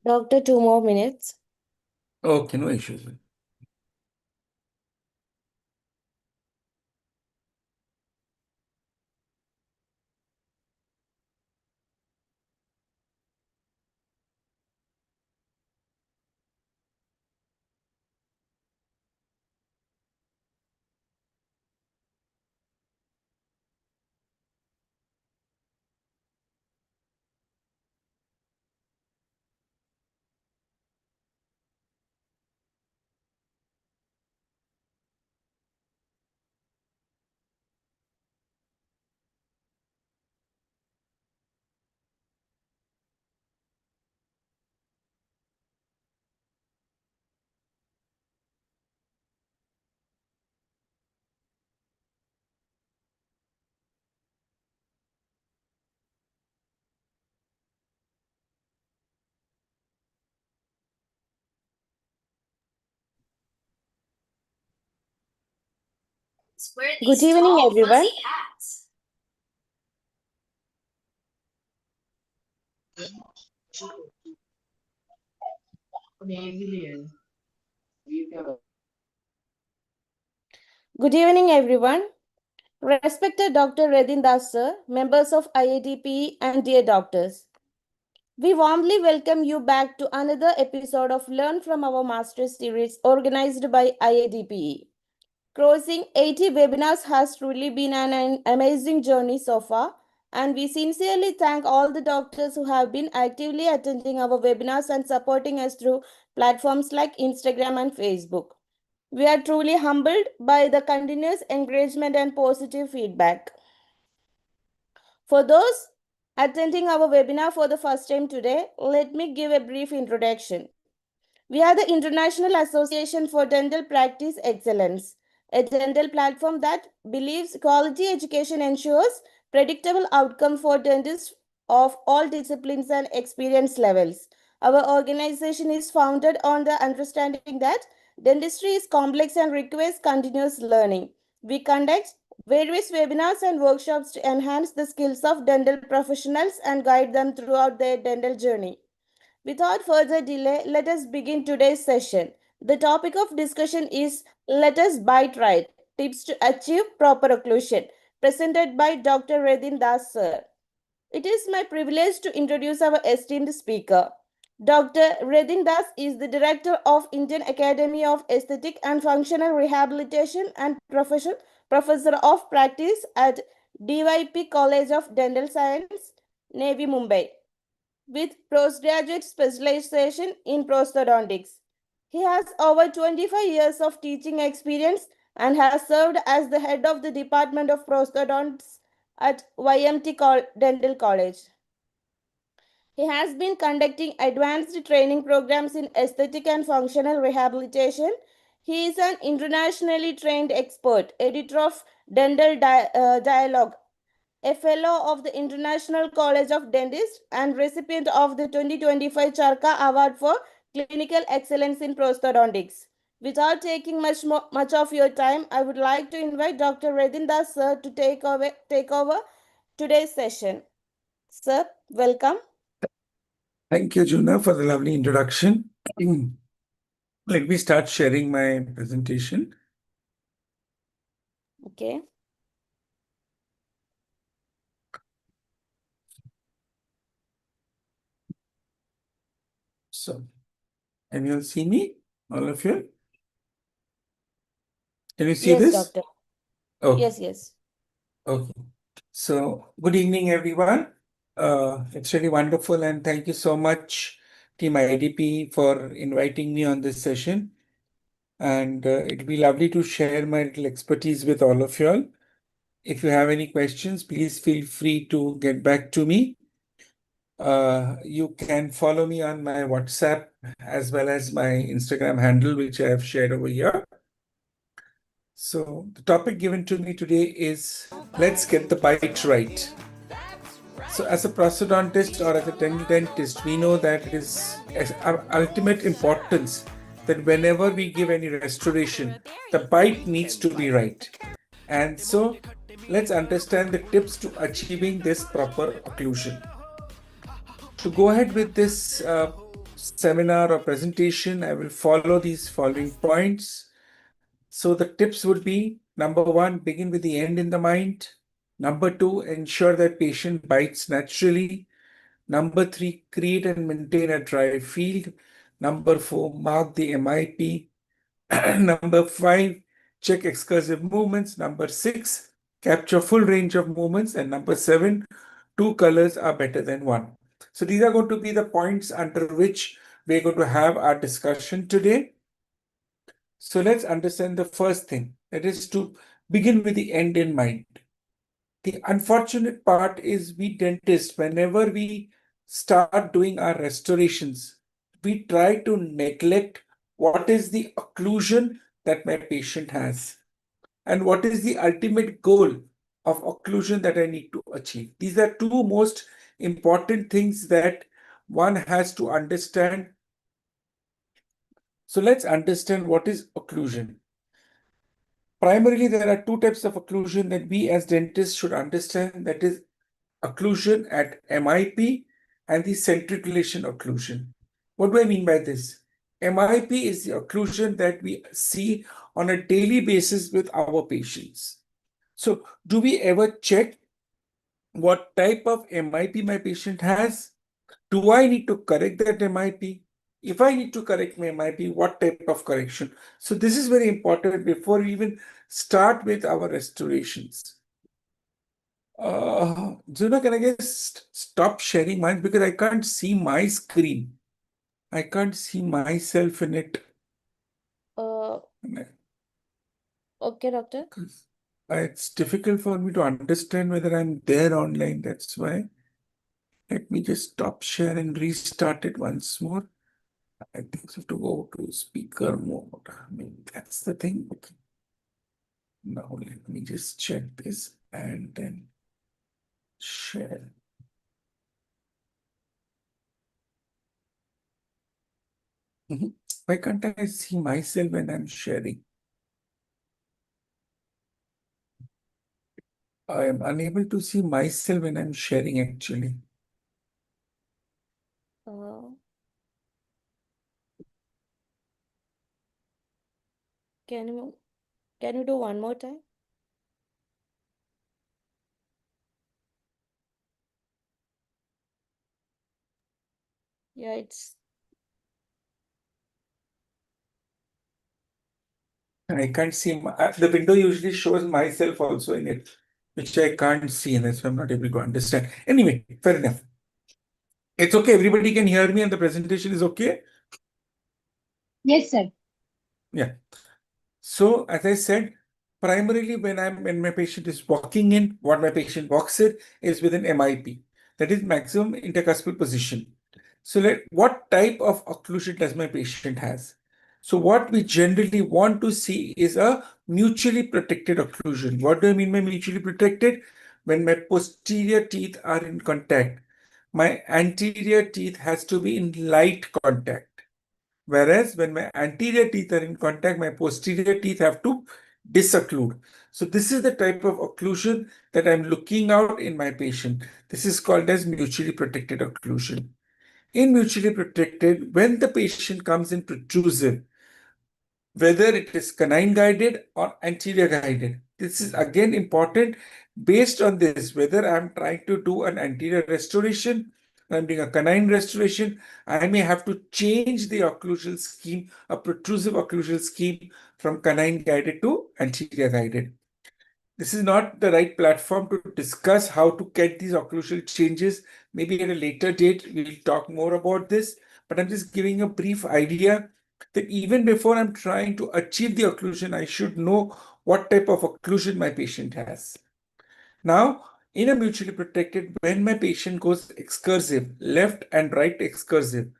Doctor, 2 more minutes. Okay, no issues. Good evening, everyone. Good evening, everyone. Respected Dr. Redin Das sir, members of IADP, and dear doctors. We warmly welcome you back to another episode of Learn from Our Masters series organized by IADPE. Crossing 80 webinars has truly been an amazing journey so far, and we sincerely thank all the doctors who have been actively attending our webinars and supporting us through platforms like Instagram and Facebook. We are truly humbled by the continuous encouragement and positive feedback. For those attending our webinar for the first time today, let me give a brief introduction. We are the International Association for Dental Practice Excellence, a dental platform that believes quality education ensures predictable outcome for dentists of all disciplines and experience levels. Our organization is founded on the understanding that dentistry is complex and requires continuous learning. We conduct various webinars and workshops to enhance the skills of dental professionals and guide them throughout their dental journey. Without further delay, let us begin today's session. The topic of discussion is Let Us Bite Right Tips to Achieve Proper Occlusion, presented by Dr. Redin Das sir. It is my privilege to introduce our esteemed speaker. Dr. Redin Das is the Director of Indian Academy of Aesthetic and Functional Rehabilitation and Professor of Practice at DYP College of Dental Science, Navi Mumbai with postgraduate specialization in prosthodontics. He has over 25 years of teaching experience and has served as the head of the Department of Prosthodontics at YMT Dental College. He has been conducting advanced training programs in aesthetic and functional rehabilitation. He is an internationally trained expert, editor of Dental Dialogue, a fellow of the International College of Dentists and recipient of the 2025 Charka Award for Clinical Excellence in Prosthodontics. Without taking much of your time, I would like to invite Dr. Redin Das sir to take over today's session. Sir, welcome. Thank you, Juna, for the lovely introduction. Let me start sharing my presentation. Okay. So, can you see me, all of you? Can you see Yes, this? doctor. Okay. Yes. Okay. So, good evening, everyone. It's really wonderful, and thank you so much, Team IDP, for inviting me on this session. And it'll be lovely to share my little expertise with all of you all. If you have any questions, please feel free to get back to me. You can follow me on my WhatsApp as well as my Instagram handle, which I have shared over here. So the topic given to me today is let's get the bite right. So as a prosthodontist or as a dental dentist, we know that it is of ultimate importance that whenever we give any restoration, the bite needs to be right. And so let's understand the tips to achieving this proper occlusion. To go ahead with this seminar or presentation, I will follow these following points. So the tips would be: number one, begin with the end in the mind. Number two, ensure that patient bites naturally. Number three, create and maintain a dry field. Number four, mark the MIP. Number five, check excursive movements. Number six, capture full range of movements. And number seven, two colors are better than one. So these are going to be the points under which we're going to have our discussion today. So let's understand the first thing, that is to begin with the end in mind. The unfortunate part is we dentists, whenever we start doing our restorations, we try to neglect what is the occlusion that my patient has and what is the ultimate goal of occlusion that I need to achieve. These are two most important things that one has to understand. So let's understand what is occlusion. Primarily, there are two types of occlusion that we as dentists should understand. That is occlusion at MIP and the centriculation occlusion. What do I mean by this? MIP is the occlusion that we see on a daily basis with our patients. So do we ever check what type of MIP my patient has? Do I need to correct that MIP? If I need to correct my MIP, what type of correction? So this is very important before we even start with our restorations. Juna, can I just stop sharing mine because I can't see my screen. I can't see myself in it. Uh, okay, doctor. It's difficult for me to understand whether I'm there online. That's why. Let me just stop share and restart it once more. I think I have to go to speaker mode. I mean, that's the thing. Okay. Now let me just check this and then share. Why can't I see myself when I'm sharing? I am unable to see myself when I'm sharing actually. Uh, can you do one more time? Yeah, it's I can't see the window usually shows myself also in it, which I can't see, and that's why I'm not able to understand. Anyway, fair enough. It's okay. Everybody can hear me and the presentation is okay. Yes, sir. Yeah. So as I said, primarily when my patient is walking in, what my patient walks in is with an MIP, that is maximum intercuspal position. So what type of occlusion does my patient has? So what we generally want to see is a mutually protected occlusion. What do I mean by mutually protected? When my posterior teeth are in contact, my anterior teeth has to be in light contact. Whereas when my anterior teeth are in contact, my posterior teeth have to disocclude. So this is the type of occlusion that I'm looking out in my patient. This is called as mutually protected occlusion. In mutually protected, when the patient comes in protrusive, whether it is canine guided or anterior guided, this is again important. Based on this, whether I'm trying to do an anterior restoration, I'm doing a canine restoration, I may have to change the occlusal scheme, a protrusive occlusal scheme from canine guided to anterior guided. This is not the right platform to discuss how to get these occlusal changes. Maybe at a later date, we'll talk more about this, but I'm just giving a brief idea that even before I'm trying to achieve the occlusion, I should know what type of occlusion my patient has. Now, in a mutually protected, when my patient goes excursive, left and right excursive,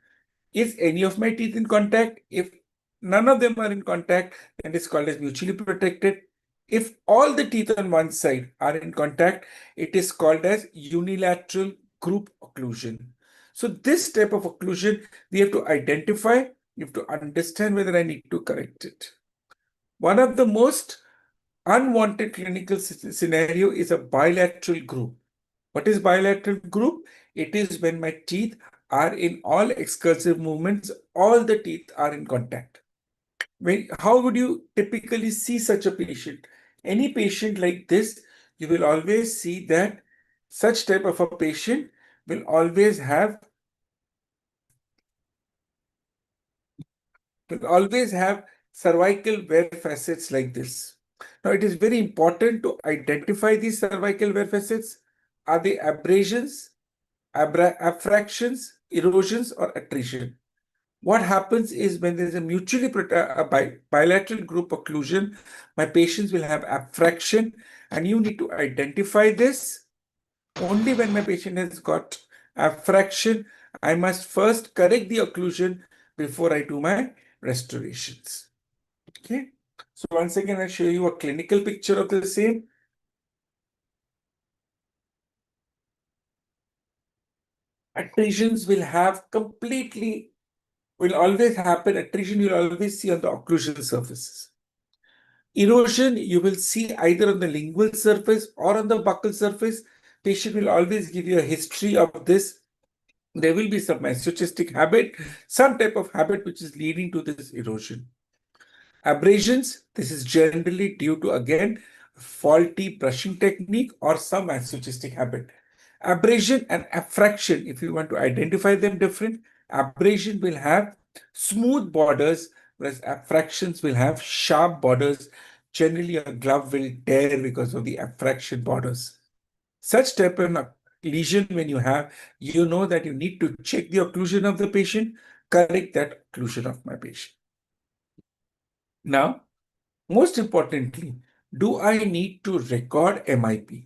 is any of my teeth in contact? If none of them are in contact, then it's called as mutually protected. If all the teeth on one side are in contact, it is called as unilateral group occlusion. So this type of occlusion, we have to identify, you have to understand whether I need to correct it. One of the most unwanted clinical scenario is a bilateral group. What is bilateral group? It is when my teeth are in all excursive movements, all the teeth are in contact. How would you typically see such a patient? Any patient like this, you will always see that such type of a patient will always have cervical wear facets like this. Now, it is very important to identify these cervical wear facets. Are they abrasions, abfractions, erosions, or attrition? What happens is when there is a bilateral group occlusion, my patients will have abfraction, and you need to identify this. Only when my patient has got abfraction, I must first correct the occlusion before I do my restorations. Okay. So once again, I'll show you a clinical picture of the same. Attritions will always happen. Attrition you'll always see on the occlusion surfaces. Erosion, you will see either on the lingual surface or on the buccal surface. Patient will always give you a history of this. There will be some masochistic habit, some type of habit which is leading to this erosion. Abrasions, this is generally due to, again, faulty brushing technique or some masochistic habit. Abrasion and abfraction, if you want to identify them different, abrasion will have smooth borders, whereas abfractions will have sharp borders. Generally, a glove will tear because of the abfraction borders. Such type of lesion, when you have, you know that you need to check the occlusion of the patient, correct that occlusion of my patient. Now, most importantly, do I need to record MIP?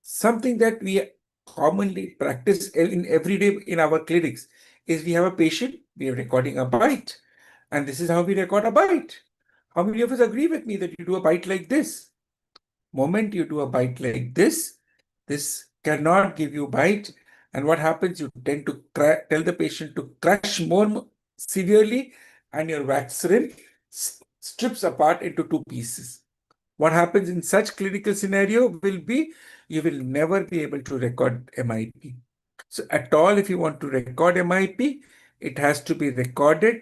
Something that we commonly practice in every day in our clinics is we have a patient, we are recording a bite, and this is how we record a bite. How many of us agree with me that you do a bite like this? Moment you do a bite like this cannot give you bite, and what happens? You tend to tell the patient to crush more severely, and your wax rim strips apart into two pieces. What happens in such clinical scenario will be, you will never be able to record MIP. So at all, if you want to record MIP, it has to be recorded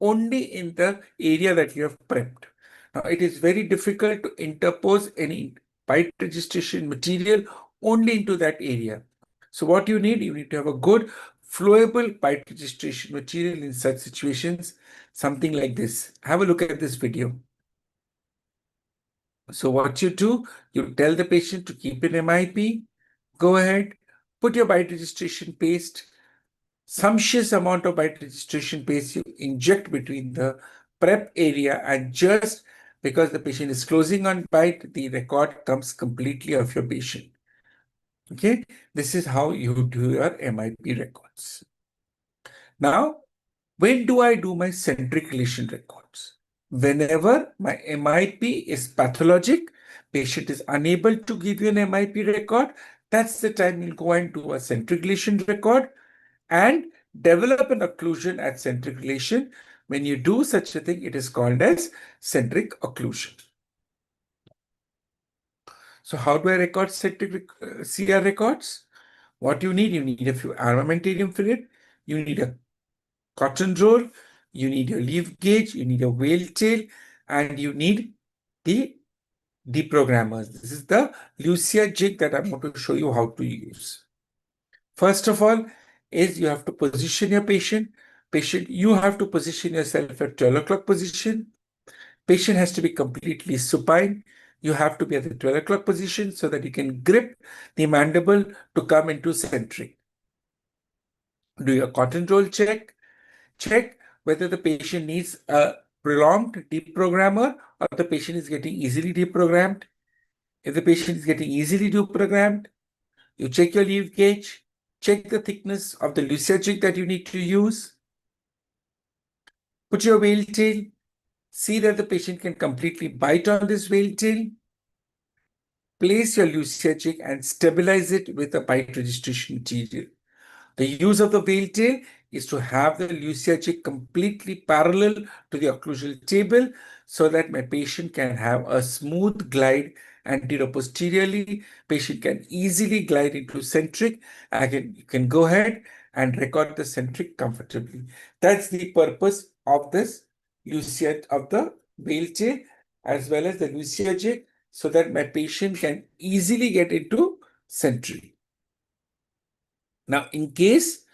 only in the area that you have prepped. Now, it is very difficult to interpose any bite registration material only into that area. So what you need to have a good flowable bite registration material in such situations, something like this. Have a look at this video. So what you do, you tell the patient to keep an MIP, go ahead, put your bite registration paste, sumptuous amount of bite registration paste you inject between the prep area, and just because the patient is closing on bite, the record comes completely of your patient. Okay, this is how you do your MIP records. Now, when do I do my centric relation records? Whenever my MIP is pathologic, patient is unable to give you an MIP record, that's the time you'll go and do a centric relation record and develop an occlusion at centric relation. When you do such a thing, it is called as centric occlusion. So how do I record centric CR records? What you need a few armamentarium fluid, you need a cotton roll, you need your leaf gauge, you need a whale tail, and you need the deprogrammers. This is the Lucia jig that I'm going to show you how to use. First of all, is you have to position your patient. You have to position yourself at 12 o'clock position. Patient has to be completely supine. You have to be at the 12 o'clock position so that you can grip the mandible to come into centric. Do your cotton roll check. Check whether the patient needs a prolonged deprogrammer or the patient is getting easily deprogrammed. If the patient is getting easily deprogrammed, you check your leaf gauge, check the thickness of the Lucia jig that you need to use. Put your whale tail, see that the patient can completely bite on this whale tail. Place your Lucia jig and stabilize it with a bite registration material. The use of the whale tail is to have the Lucia jig completely parallel to the occlusal table so that my patient can have a smooth glide anterior-posteriorly. Patient can easily glide into centric. Again, you can go ahead and record the centric comfortably. That's the purpose of this Lucia, of the Bailche as well as the Lucia J, so that my patient can easily get into century. Now, in case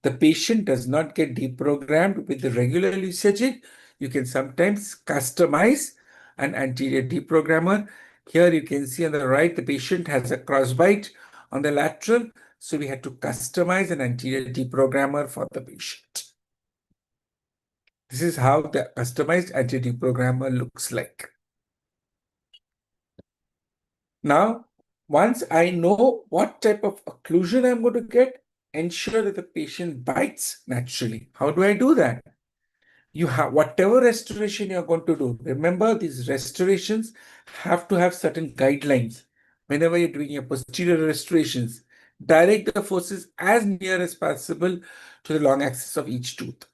the patient does not get deprogrammed with the regular Luciajig, you can sometimes customize an anterior deprogrammer. Here you can see on the right, the patient has a crossbite on the lateral. So we had to customize an anterior deprogrammer for the patient. This is how the customized anterior deprogrammer looks like. Now, once I know what type of occlusion I'm going to get, ensure that the patient bites naturally. How do I do that? You have whatever restoration you're going to do. Remember, these restorations have to have certain guidelines. Whenever you're doing your posterior restorations, direct the forces as near as possible to the long axis of each tooth.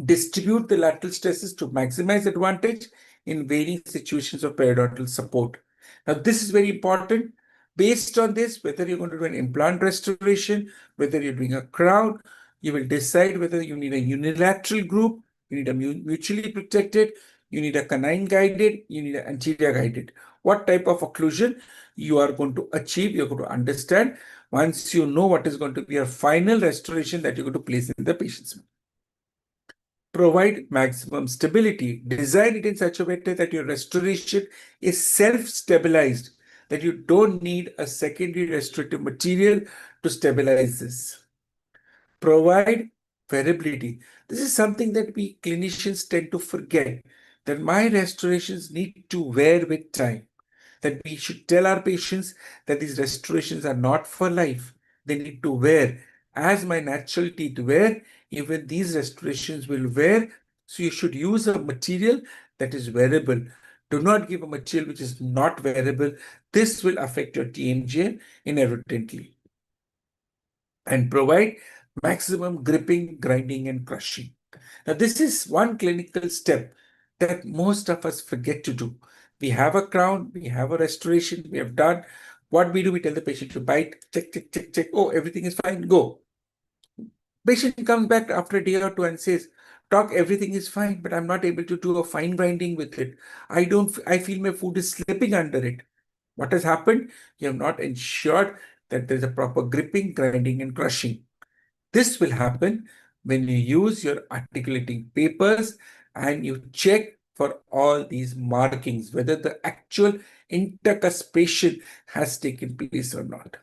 Distribute the lateral stresses to maximize advantage in varying situations of periodontal support. Now, this is very important. Based on this, whether you're going to do an implant restoration, whether you're doing a crown, you will decide whether you need a unilateral group, you need a mutually protected, you need a canine guided, you need an anterior guided. What type of occlusion you are going to achieve, you're going to understand once you know what is going to be your final restoration that you're going to place in the patient's mouth. Provide maximum stability. Design it in such a way that your restoration is self-stabilized, that you don't need a secondary restorative material to stabilize this. Provide variability. This is something that we clinicians tend to forget, that my restorations need to wear with time. That we should tell our patients that these restorations are not for life. They need to wear. As my natural teeth wear, even these restorations will wear. So you should use a material that is wearable. Do not give a material which is not wearable. This will affect your TMJ inadvertently. And provide maximum gripping, grinding, and crushing. Now, this is one clinical step that most of us forget to do. We have a crown, we have a restoration, we have done. What we do, we tell the patient to bite, check, check, check, check. Oh, everything is fine, go. Patient comes back after a day or two and says, Doc, everything is fine, but I'm not able to do a fine grinding with it. I feel my food is slipping under it. What has happened? You have not ensured that there's a proper gripping, grinding, and crushing. This will happen when you use your articulating papers and you check for all these markings, whether the actual intercuspation has taken place or not.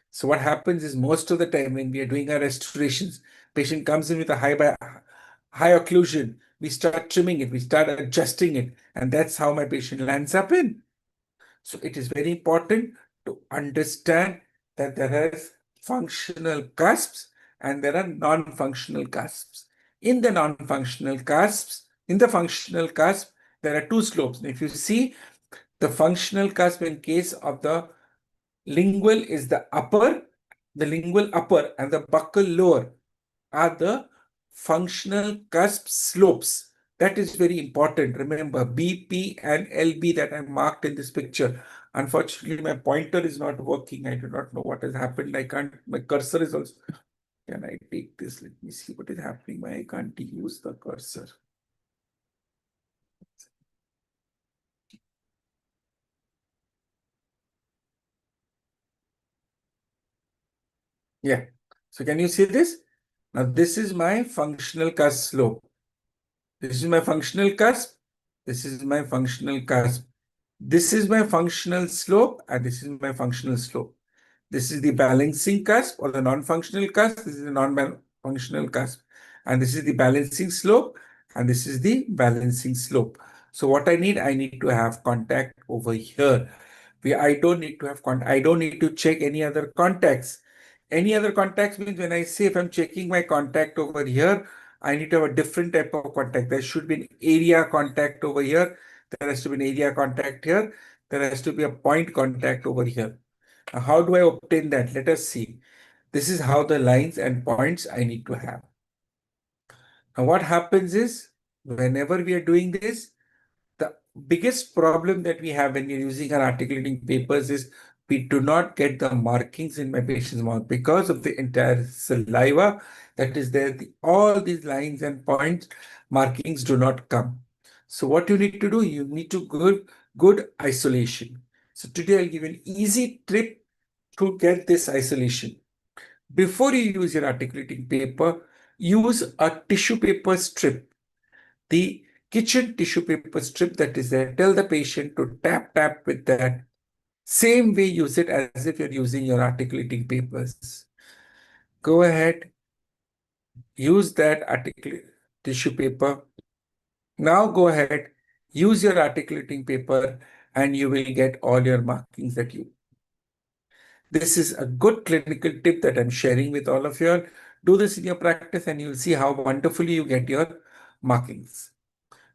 So what happens is, most of the time when we are doing our restorations, patient comes in with a high occlusion. We start trimming it, we start adjusting it, and that's how my patient lands up in. So it is very important to understand that there are functional cusps and there are non-functional cusps. In the non-functional cusps, in the functional cusp, there are two slopes. And if you see, the functional cusp in case of the lingual is the lingual upper and the buccal lower are the functional cusp slopes. That is very important. Remember, BP and LB that I marked in this picture. Unfortunately, my pointer is not working. I do not know what has happened. I can't, my cursor is also. Can I take this? Let me see what is happening. Why I can't use the cursor? Yeah. So can you see this? Now, this is my functional cusp slope. This is my functional cusp. This is my functional cusp. This is my functional slope, and this is my functional slope. This is the balancing cusp or the non-functional cusp. This is the non-functional cusp. And this is the balancing slope, and this is the balancing slope. So what I need to have contact over here. I don't need to have contact. I don't need to check any other contacts. Any other contacts means, when I say if I'm checking my contact over here, I need to have a different type of contact. There should be an area contact over here. There has to be an area contact here. There has to be a point contact over here. Now, how do I obtain that? Let us see. This is how the lines and points I need to have. Now, what happens is, whenever we are doing this, the biggest problem that we have when we're using our articulating papers is we do not get the markings in my patient's mouth because of the entire saliva that is there. All these lines and points, markings do not come. So what you need to do, you need to good isolation. So today I'll give you an easy tip to get this isolation. Before you use your articulating paper, use a tissue paper strip. The kitchen tissue paper strip that is there, tell the patient to tap with that. Same way, use it as if you're using your articulating papers. Go ahead, use that tissue paper. Now go ahead, use your articulating paper and you will get all your markings that you. This is a good clinical tip that I'm sharing with all of you. Do this in your practice and you'll see how wonderfully you get your markings.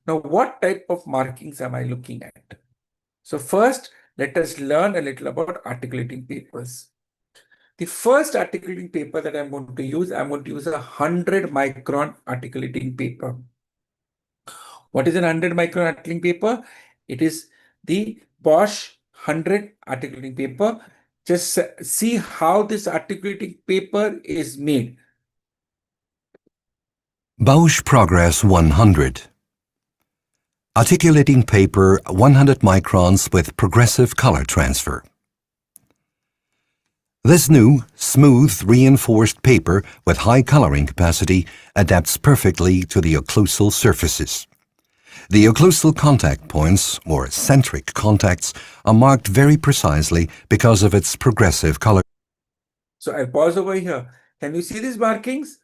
Now, what type of markings am I looking at? So first, let us learn a little about articulating papers. The first articulating paper that I'm going to use a 100 micron articulating paper. What is an 100 micron articulating paper? It is the Bosch 100 articulating paper. Just see how this articulating paper is made. Bosch Progress 100. Articulating paper 100 microns with progressive color transfer. This new, smooth, reinforced paper with high coloring capacity adapts perfectly to the occlusal surfaces. The occlusal contact points, or centric contacts, are marked very precisely because of its progressive color. So I'll pause over here. Can you see these markings?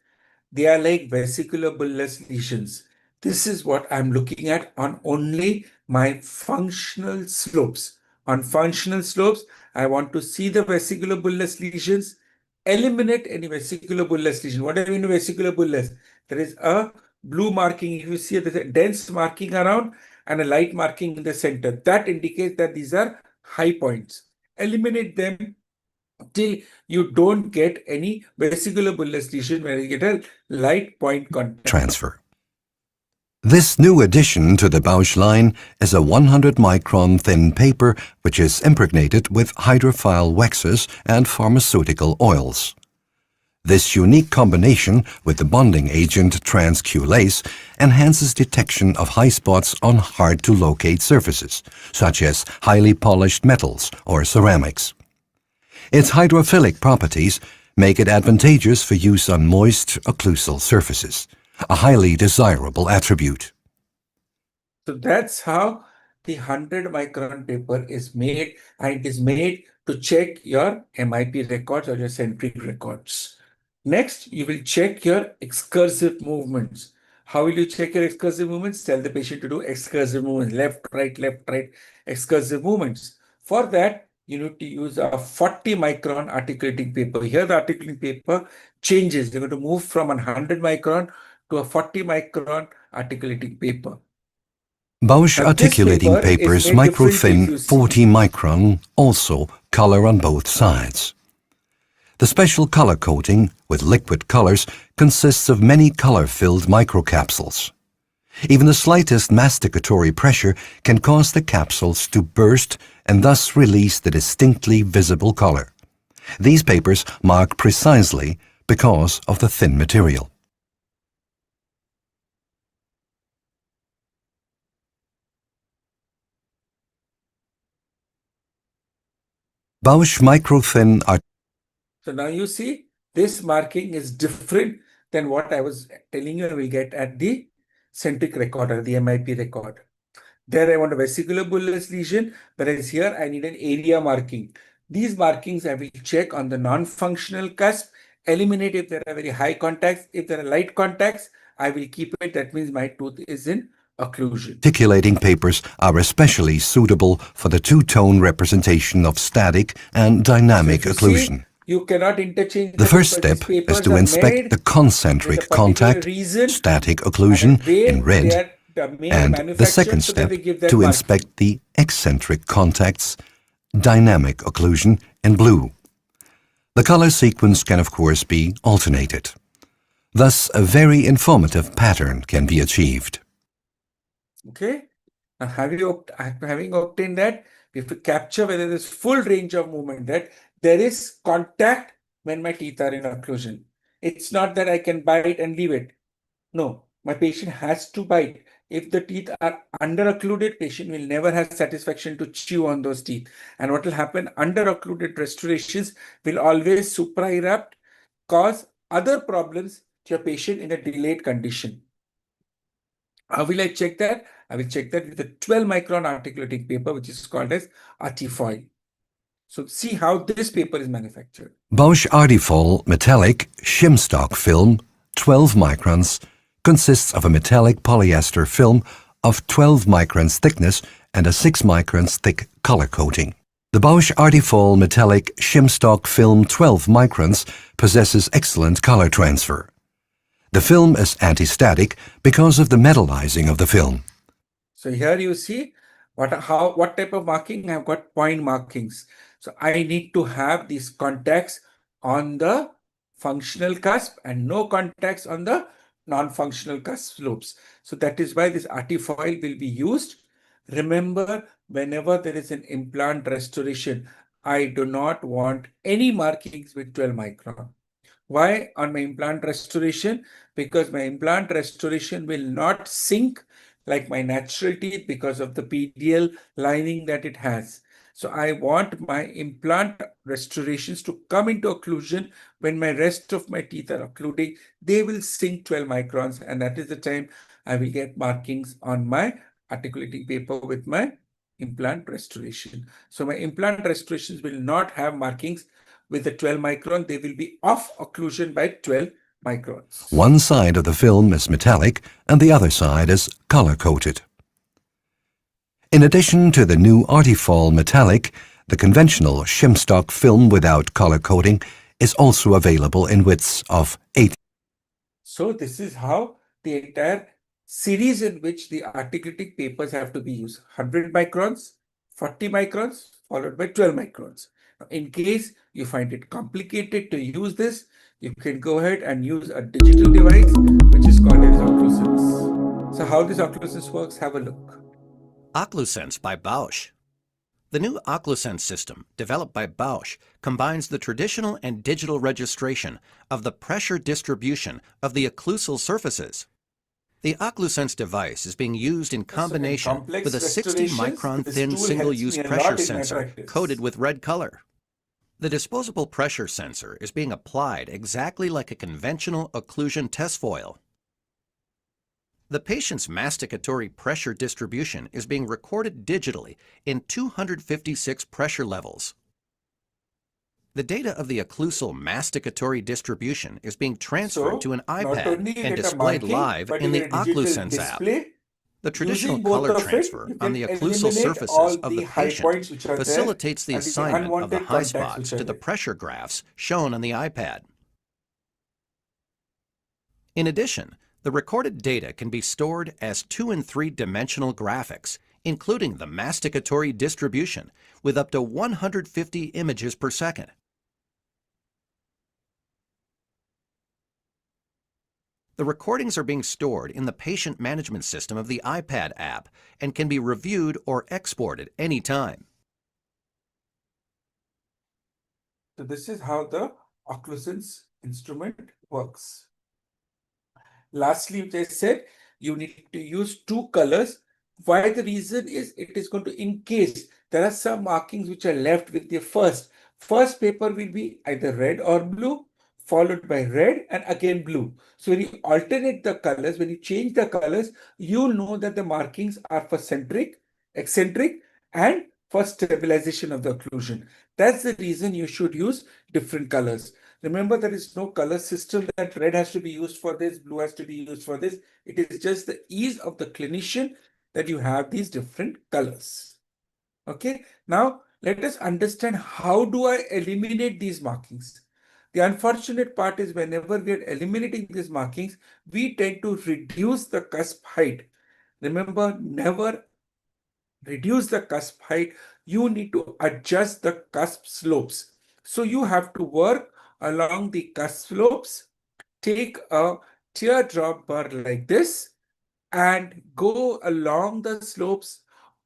They are like vesicular bullous lesions. This is what I'm looking at on only my functional slopes. On functional slopes, I want to see the vesicular bullous lesions, eliminate any vesicular bullous lesion. What do I mean by vesicular bullous? There is a blue marking. If you see, there's a dense marking around and a light marking in the center. That indicates that these are high points. Eliminate them till you don't get any vesicular bullous lesion where you get a light point contact. Transfer. This new addition to the Bosch line is a 100 micron thin paper which is impregnated with hydrophile waxes and pharmaceutical oils. This unique combination with the bonding agent transculase enhances detection of high spots on hard-to-locate surfaces, such as highly polished metals or ceramics. Its hydrophilic properties make it advantageous for use on moist occlusal surfaces, a highly desirable attribute. So that's how the 100 micron paper is made, and it is made to check your MIP records or your centric records. Next, you will check your excursive movements. How will you check your excursive movements? Tell the patient to do excursive movements, left, right, excursive movements. For that, you need to use a 40 micron articulating paper. Here, the articulating paper changes. You're going to move from a 100 micron to a 40 micron articulating paper. Bosch Now, this articulating paper papers is made differently if microthin you see. 40 micron, also color on both sides. The special color coating with liquid colors consists of many color-filled microcapsules. Even the slightest masticatory pressure can cause the capsules to burst and thus release the distinctly visible color. These papers mark precisely because of the thin material. Bosch microthin art. So now you see this marking is different than what I was telling you we get at the centric recorder, the MIP record. There I want a vesicular bullous lesion, whereas here I need an area marking. These markings I will check on the non-functional cusp, eliminate if there are very high contacts. If there are light contacts, I will keep it. That means my tooth is in occlusion. Articulating papers are especially suitable for the two-tone representation of static and dynamic So if you see, occlusion. you cannot interchange The them first because step these is papers to are inspect made the concentric with a particular contact, reason static and occlusion way in red, they are made and the manufactured second so that step they give that to marking. inspect the eccentric contacts, dynamic occlusion in blue. The color sequence can of course be alternated. Thus, a very informative pattern can be achieved. Okay. Now, having obtained that, We have to capture whether there's full range of movement, that there is contact when my teeth are in occlusion. It's not that I can bite and leave it. No, my patient has to bite. If the teeth are under occluded, patient will never have satisfaction to chew on those teeth. And what will happen, under occluded restorations will always supra-erupt, cause other problems to your patient in a delayed condition. How will I check that? I will check that with a 12 micron articulating paper, which is called as Artifoil. So see how this paper is manufactured. Bausch Artifoil metallic shim stock film, 12 microns, consists of a metallic polyester film of 12 microns thickness and a 6 microns thick color coating. The Bausch Artifoil metallic shim stock film 12 microns possesses excellent color transfer. The film is anti-static because of the metallizing of the film. So here you see what type of marking. I've got point markings. So I need to have these contacts on the functional cusp and no contacts on the non-functional cusp slopes. So that is why this Artifoil will be used. Remember, whenever there is an implant restoration, I do not want any markings with 12 micron. Why on my implant restoration? Because my implant restoration will not sink like my natural teeth because of the PDL lining that it has. So I want my implant restorations to come into occlusion when my rest of my teeth are occluding. They will sink 12 microns, and that is the time I will get markings on my articulating paper with my implant restoration. So my implant restorations will not have markings with the 12 micron. They will be off occlusion by 12 microns. One side of the film is metallic and the other side is color-coated. In addition to the new Artifoil metallic, the conventional shim stock film without color coating is also available in widths of 8. So this is how the entire series in which the articulating papers have to be used. 100 microns, 40 microns, followed by 12 microns. Now, in case you find it complicated to use this, you can go ahead and use a digital device which is called as OccluSense. So how this OccluSense works, have a look. OccluSense by Bausch. The new OccluSense system, developed by Bausch, combines the traditional and digital registration of the pressure distribution of the occlusal surfaces. The OccluSense device is being used in combination with a 60-micron thin single-use pressure sensor coated with red color. The disposable pressure sensor is being applied exactly like a conventional occlusion test foil. The patient's masticatory pressure distribution is being recorded digitally in 256 pressure levels. The data of the occlusal masticatory distribution is being transferred to an iPad and displayed live in the OccluSense app. The traditional color transfer on the occlusal surfaces of the patient facilitates the assignment of the high spots to the pressure graphs shown on the iPad. In addition, the recorded data can be stored as 2- and 3-dimensional graphics, including the masticatory distribution, with up to 150 images per second. The recordings are being stored in the patient management system of the iPad app and can be reviewed or exported anytime. So this is how the OccluSense instrument works. Lastly, which I said, you need to use 2 colors. Why? The reason is it is going to, in case there are some markings which are left with the first paper will be either red or blue, followed by red and again blue. So when you alternate the colors, when you change the colors, you'll know that the markings are for centric, eccentric, and for stabilization of the occlusion. That's the reason you should use different colors. Remember, there is no color system that red has to be used for this, blue has to be used for this. It is just the ease of the clinician that you have these different colors. Okay, now let us understand how do I eliminate these markings. The unfortunate part is whenever we are eliminating these markings, we tend to reduce the cusp height. Remember, never reduce the cusp height. You need to adjust the cusp slopes. So you have to work along the cusp slopes, take a teardrop burr like this and go along the slopes,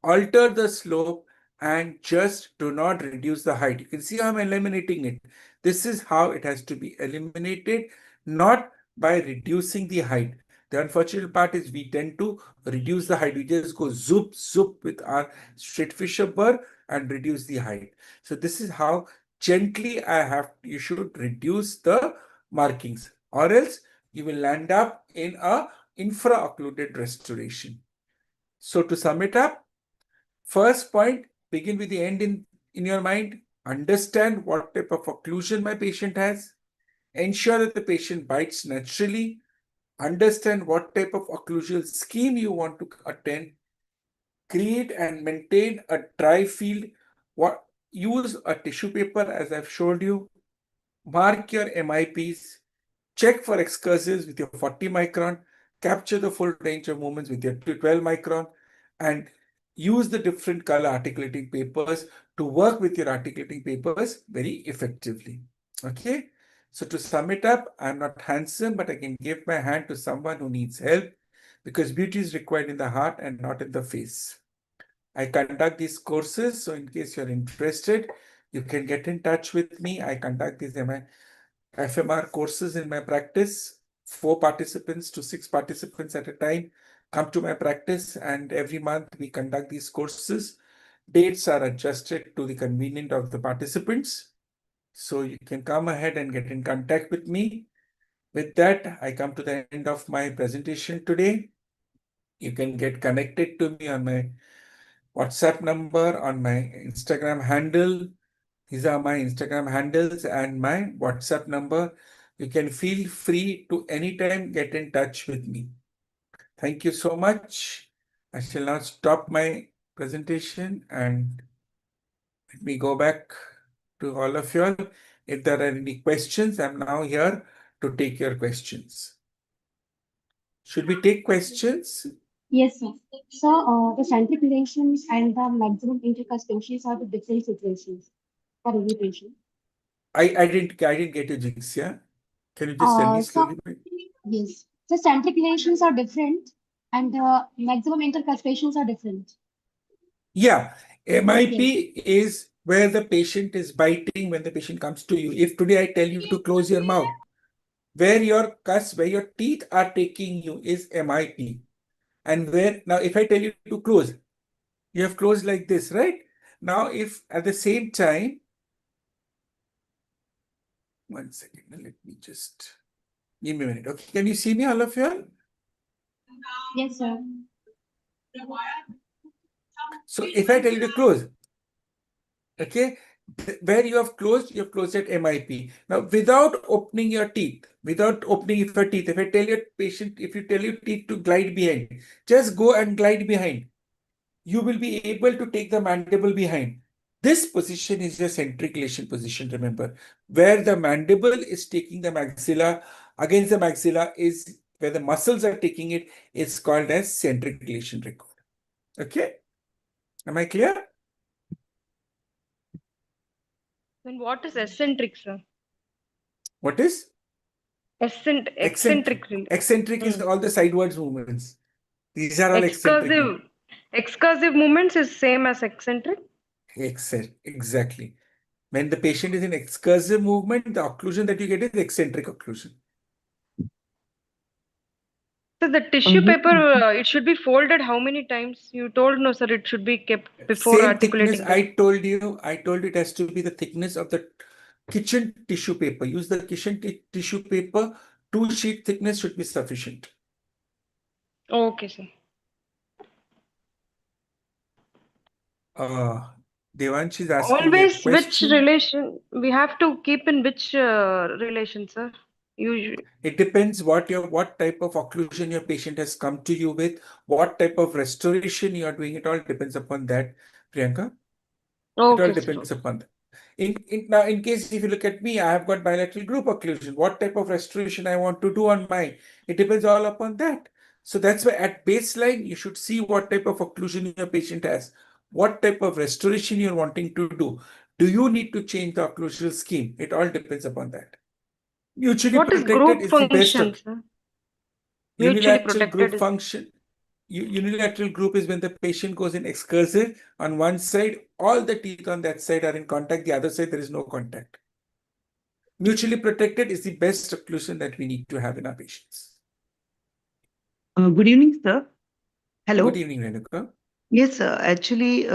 alter the slope and just do not reduce the height. You can see how I'm eliminating it. This is how it has to be eliminated, not by reducing the height. The unfortunate part is we tend to reduce the height. We just go zoop, zoop with our straight Fisher burr and reduce the height. So this is how gently you should reduce the markings, or else you will land up in a infra-occluded restoration. So to sum it up, first point, begin with the end in your mind. Understand what type of occlusion my patient has. Ensure that the patient bites naturally. Understand what type of occlusal scheme you want to attend. Create and maintain a dry field. Use a tissue paper as I've showed you. Mark your MIPs. Check for excursives with your 40 micron. Capture the full range of movements with your 12 micron. And use the different color articulating papers to work with your articulating papers very effectively. Okay. So to sum it up, I'm not handsome, but I can give my hand to someone who needs help, because beauty is required in the heart and not in the face. I conduct these courses, so in case you're interested, you can get in touch with me. I conduct these FMR courses in my practice, 4 participants to 6 participants at a time come to my practice, and every month we conduct these courses. Dates are adjusted to the convenience of the participants. So you can come ahead and get in contact with me. With that, I come to the end of my presentation today. You can get connected to me on my WhatsApp number, on my Instagram handle. These are my Instagram handles and my WhatsApp number. You can feel free to anytime get in touch with me. Thank you so much. I shall now stop my presentation and let me go back to all of you all. If there are any questions, I'm now here to take your questions. Should we take questions? Yes, sir. So, the centric relations and the maximum intercuspations are the different situations for every patient. I didn't get your jigs, yeah? Can you just tell me So, slowly? yes. So, centric relations are different and the maximum intercuspations are different. Yeah, MIP is where the patient is biting when the patient comes to you. If today I tell you to close your mouth, where your teeth are taking you is MIP. And now if I tell you to close, you have closed like this, right? Now, if at the same time, one second, let me just give me a minute. Okay, can you see me, all of you all? Yes, sir. So if I tell you to close, okay, where you have closed at MIP. Now, without opening your teeth, if I tell your patient, if you tell your teeth to glide behind, just go and glide behind. You will be able to take the mandible behind. This position is your centriculation position, remember. Where the mandible is taking the maxilla against the maxilla is where the muscles are taking it. It's called as centriculation record. Okay? Am I clear? Then what is eccentric, sir? What is? Eccentric. Eccentric is all the sidewards movements. These are all eccentric. Excursive movements is same as eccentric? Exactly. When the patient is in excursive movement, the occlusion that you get is eccentric occlusion. So the tissue paper, it should be folded how many times? You told no, sir, it should be kept before Same articulating. thickness. I told you it has to be the thickness of the kitchen tissue paper. Use the kitchen tissue paper. 2-sheet thickness should be sufficient. Okay, sir. Devanshi is asking Always a question. which relation? We have to keep in which relation, sir? Usually. It depends what type of occlusion your patient has come to you with, what type of restoration you are doing. It all depends upon that, Priyanka. It all Okay, depends sir. upon that. Now, in case if you look at me, I have got bilateral group occlusion. What type of restoration I want to do on mine? It depends all upon that. So that's why at baseline, you should see what type of occlusion your patient has, what type of restoration you're wanting to do. Do you need to change the occlusal scheme? It all depends upon that. Mutually What is protected group is the best function, of sir? Mutually unilateral protected group is. function. Unilateral group is when the patient goes in excursive. On one side, all the teeth on that side are in contact. The other side, there is no contact. Mutually protected is the best occlusion that we need to have in our patients. Good evening, sir. Hello. Good evening, Renuka. Yes, sir. Actually,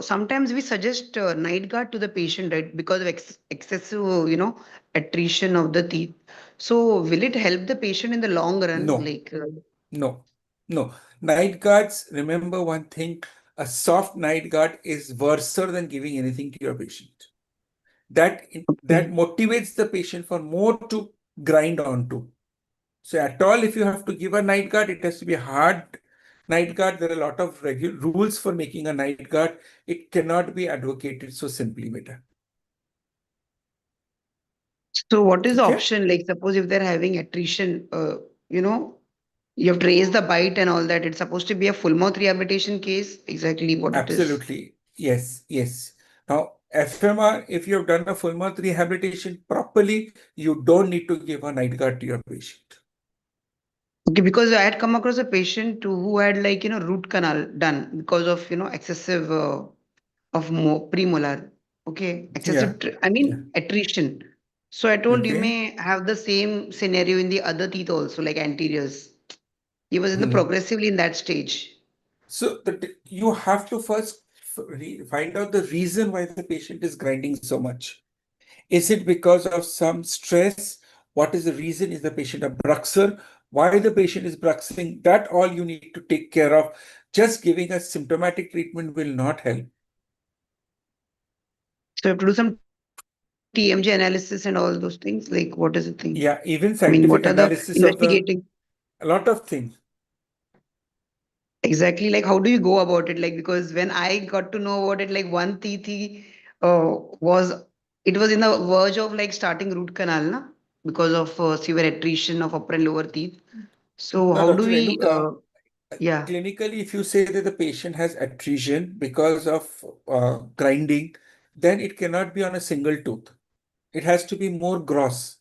sometimes we suggest night guard to the patient, right, because of excessive, attrition of the teeth. So, will it help the patient in the long run? No. Like, No. Night guards, remember one thing, a soft night guard is worse than giving anything to your patient. That motivates the patient for more to grind onto. So at all, if you have to give a night guard, it has to be a hard night guard. There are a lot of rules for making a night guard. It cannot be advocated so simply, beta. so what is the Okay. option? Like, suppose if they're having attrition, you have to raise the bite and all that. It's supposed to be a full mouth rehabilitation case. Exactly what it is. Absolutely. Yes. Now, FMR, if you have done a full mouth rehabilitation properly, you don't need to give a night guard to your patient. Okay, because I had come across a patient who had root canal done because of excessive of premolar. Okay, excessive. Attrition. So I told you Okay. may have the same scenario in the other teeth also, like anteriors. He was in the progressively in that stage. So you have to first find out the reason why the patient is grinding so much. Is it because of some stress? What is the reason? Is the patient a bruxer? Why the patient is bruxing? That all you need to take care of. Just giving a symptomatic treatment will not help. So you have to do some TMJ analysis and all those things. Like what is the thing? Yeah, even I mean, scientific what are the analysis of investigating? a lot of things. Exactly. Like, how do you go about it? Like, because when I got to know about it, like one teeth was in the verge of like starting root canal, na? Because of severe attrition of upper and lower teeth. So Now, how do Dr. we? Renuka, Yeah. clinically, if you say that the patient has attrition because of grinding, then it cannot be on a single tooth. It has to be more gross.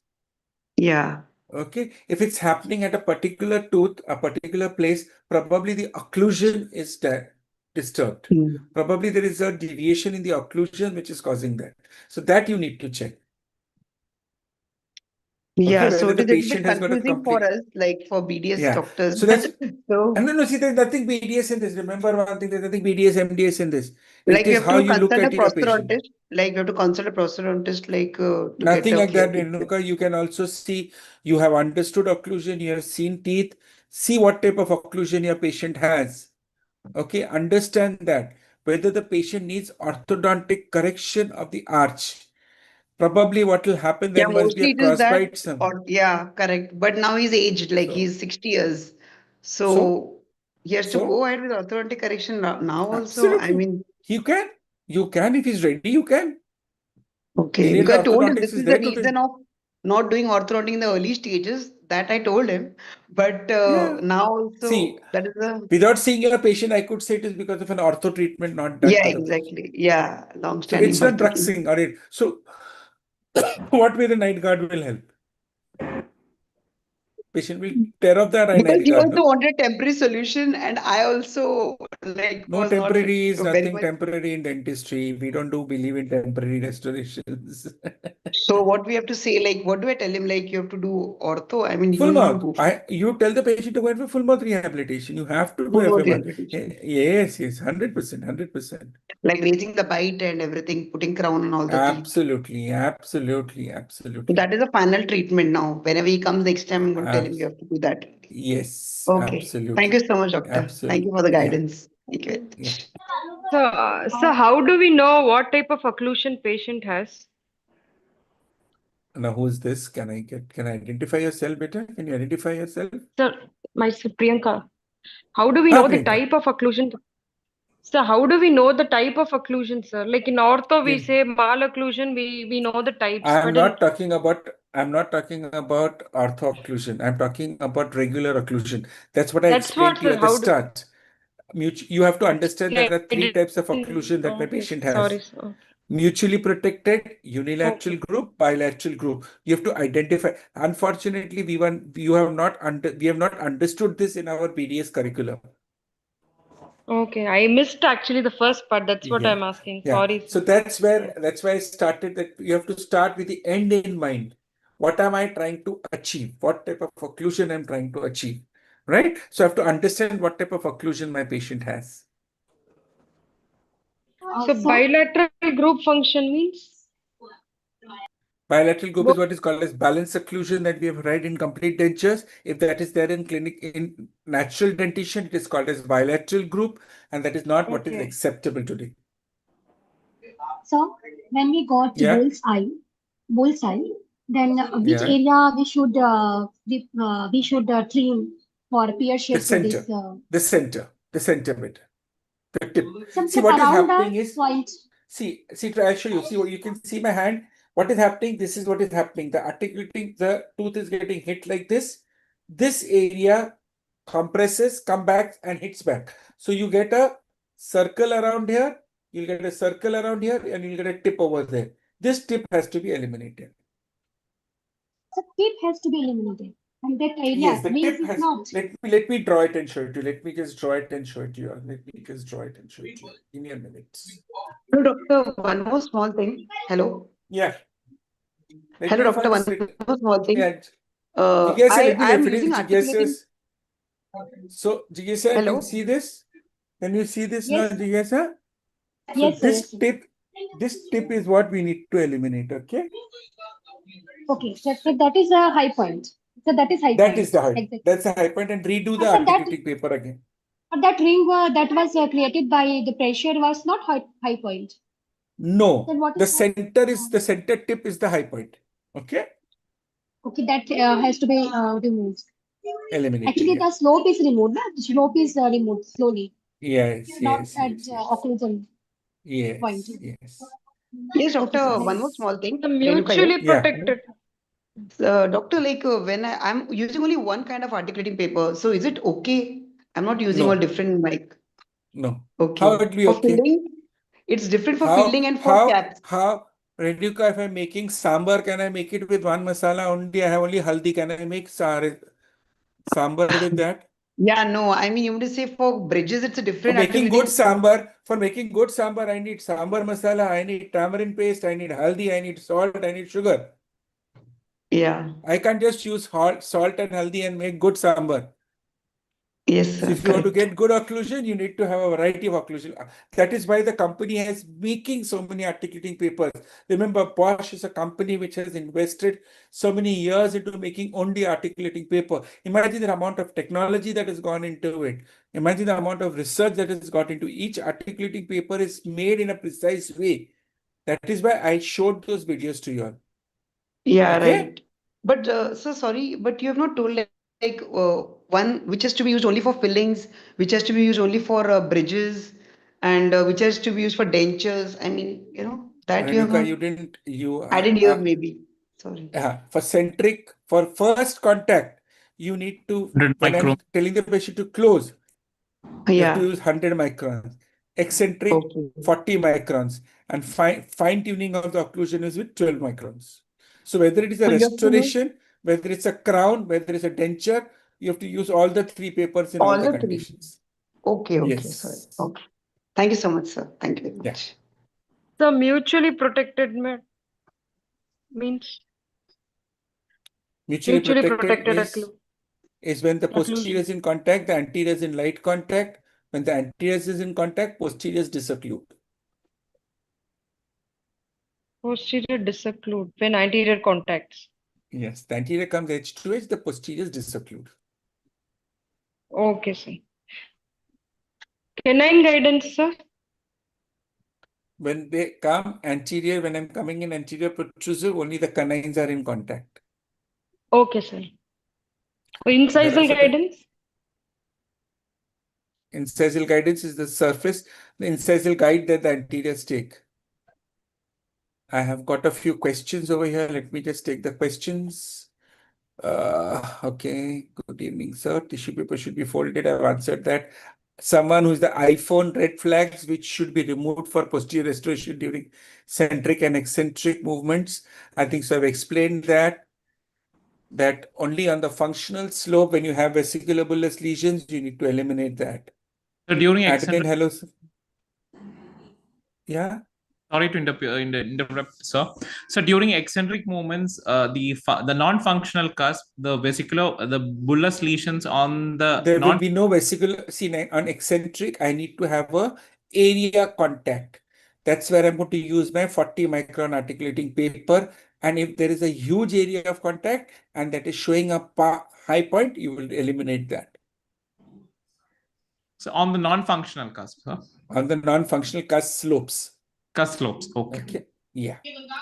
Yeah. Okay. If it's happening at a particular tooth, a particular place, probably the occlusion is disturbed. Hmm. Probably there is a deviation in the occlusion which is causing that. So that you need to check. Yeah. Okay, So whether it the is a patient bit has got a confusing for complete. us, like for BDS Yeah. doctors. So that's So and no, see, there's nothing BDS in this. Remember one thing, there's nothing BDS, MDS in this. like It we is have how to you look consult a at your patient. prosthodontist. Like we have to consult a prosthodontist, like to Nothing get a like clear that, picture. Renuka. You can also see, you have understood occlusion, you have seen teeth, see what type of occlusion your patient has. Okay, understand that. Whether the patient needs orthodontic correction of the arch. Probably what will happen, Yeah, there must be mostly a it is that, crossbite some. or yeah, correct. But now he's aged, like So, he's 60 years. so, So he has to so, go ahead with orthodontic correction now also. I absolutely. mean, You can, if he's ready, you can. okay. Delayed Because I told him orthodontics this is is the there to do. reason of not doing orthodontic in the early stages. That I told him. But Yeah. now also See, that is a without seeing a patient, I could say it is because of an ortho treatment not done yeah, to the patient. exactly. Yeah, So long-standing it's not bite. bruxing or it. So what way the night guard will help? Patient will tear off the Because night he guard, also no? wanted a temporary solution, and I also like No was not temporary is very nothing much. temporary in dentistry. We don't believe in temporary restorations. So what we have to say, like, what do I tell him? Like, you have to do ortho. I mean, he Full will not mouth. go. You tell the patient to go in for full mouth rehabilitation. You have to do Full mouth FMR. rehabilitation. Yes, 100%, 100%. Like raising the bite and everything, putting crown on all the teeth. Absolutely, absolutely, So absolutely. that is a final treatment now. Whenever he comes next time, I'm going to tell him you have to do that. Yes, Okay. Thank you so much, doctor. Thank you for the Absolutely. Yeah, guidance. Thank you very yeah. much. So how do we know what type of occlusion patient has? Now, who's this? Can I identify yourself better? Can you identify yourself? Sir, myself Priyanka. How do we Ah, know the Priyanka. type of occlusion? So how do we know the type of occlusion, sir? Like in ortho, we Yeah. say malocclusion, we know the types, I'm but in not talking about ortho occlusion. I'm talking about regular occlusion. That's what I that's what, explained to you sir. at the How do start. You have to understand I there are three types of didn't- occlusion that my okay, patient sorry, has. sir. Mutually protected, unilateral Okay. group, bilateral group. You have to identify. Unfortunately, we have not understood this in our BDS curriculum. Okay, I missed actually the first part. That's what Yeah. I'm asking. Yeah. Sorry, So sir. that's why I started that you have to start with the end in mind. What am I trying to achieve? What type of occlusion I'm trying to achieve? Right? So I have to understand what type of occlusion my patient has. So Sir, bilateral group function means? Bilateral group Bo- is what is called as balanced occlusion that we have read in complete dentures. If that is there in clinic in natural dentition, it is called as bilateral group, and that is not what is Okay. acceptable today. so when we got Yeah. bullseye, then which Yeah. area we should trim for pierce The to center. this The center bit. The tip. some See tip what is around the happening is point. see, I'll show you. See what you can see my hand. What is happening? This is what is happening. The tooth is getting hit like this. This area compresses, come back and hits back. So you get a circle around here, you'll get a circle around here, and you'll get a tip over there. This tip has to be eliminated. The tip has to be eliminated, and that area Yes, the means tip it's has. not. Let me draw it and show it to you. Let me just draw it and show it to you. Let me just draw it and show it to you. Give me a minute. No, doctor, one more small thing. Hello. Yeah. Let Hello, me doctor, one first more small thing. yeah. Jigyasa, let me I am finish using articulating. Jigyasa. So, Jigyasa, can Hello. you see this? Can you see this now, Yes. Jigyasa? So Yes, sir, yes, sir. this tip is what we need to eliminate, okay? Okay, so that is a high point. So that is high That point. is the high. Exactly. That's the high point, and redo the Sir, that articulating paper again. that ring that was created by the pressure was not high point. No, Then what the is that? center tip is the high point. Okay, Okay, that has to be removed. eliminated. Actually, Yeah. the slope is removed. No? The slope is removed slowly, Yes, not yes, at yes, yes. occlusion point. Yes, yes. Yes, Okay, sir. doctor, one more small thing. The Renuka here. mutually Yeah. protected. Doctor, like when I'm using only one kind of articulating paper, so is it okay? I'm not using No. all different mic. No. Okay. How it be For okay? filling, it's different for filling and for caps. Renuka, if I'm making sambar, can I make it with one masala only? I have only haldi. Can I make sambar with that? Yeah, no, I mean, you want to say for bridges, it's a For different making good articulating. sambar, I need sambar masala, I need tamarind paste, I need haldi, I need salt, I need sugar. Yeah. I can't just use salt and haldi and make good sambar. Yes, So sir. if you want to Correct. get good occlusion, you need to have a variety of occlusion. That is why the company has making so many articulating papers. Remember, Bosch is a company which has invested so many years into making only articulating paper. Imagine the amount of technology that has gone into it. Imagine the amount of research that has got into each articulating paper is made in a precise way. That is why I showed those videos to you all. Yeah, Okay? right. But so sorry, but you have not told like one which has to be used only for fillings, which has to be used only for bridges, and which has to be used for dentures. I mean, that you have Renuka, not. you didn't, I didn't hear maybe. Sorry. for first contact, you need to, 100 when I'm micron. telling the patient to close, you have to Yeah. use 100 microns, eccentric Okay. 40 microns, and fine tuning of the occlusion is with 12 microns. So whether it is a So you have to use restoration, whether it's a crown, whether it's a denture, you have to use all the three papers in all all the the three. conditions. Okay, okay, sorry. Yes. Okay. Thank you so much, sir. Thank you very Yeah. much. So mutually protected means Mutually mutually protected protected is when the posterior occlusion. is in contact, the anterior is in light contact. When the anterior is in contact, posterior is disocclude. Posterior disocclude when anterior contacts. Yes, the anterior comes edge to edge, the posterior is disocclude. Okay, sir. Canine guidance, sir. When they come anterior, when I'm coming in anterior protrusive, only the canines are in contact. Okay, sir. Incisal guidance. Incisal guidance is the surface, the incisal guide that the anteriors take. I have got a few questions over here. Let me just take the questions. Okay. Good evening, sir. Tissue paper should be folded. I've answered that. Someone who's the iPhone red flags, which should be removed for posterior restoration during centric and eccentric movements. I think so. I've explained that only on the functional slope, when you have vesicular bullous lesions, you need to eliminate that. So during Adeline, eccentric, hello. Sir. Yeah. sorry to interrupt, sir. So during eccentric movements, the non-functional cusp, the vesicular, the bullous lesions on the There will be no vesicular. See, on eccentric, I need to have a area contact. That's where I'm going to use my 40 micron articulating paper. And if there is a huge area of contact and that is showing a high point, you will eliminate that. So on the non-functional cusp, sir. On the non-functional cusp slopes. Cusp slopes. Okay. Okay. Yeah.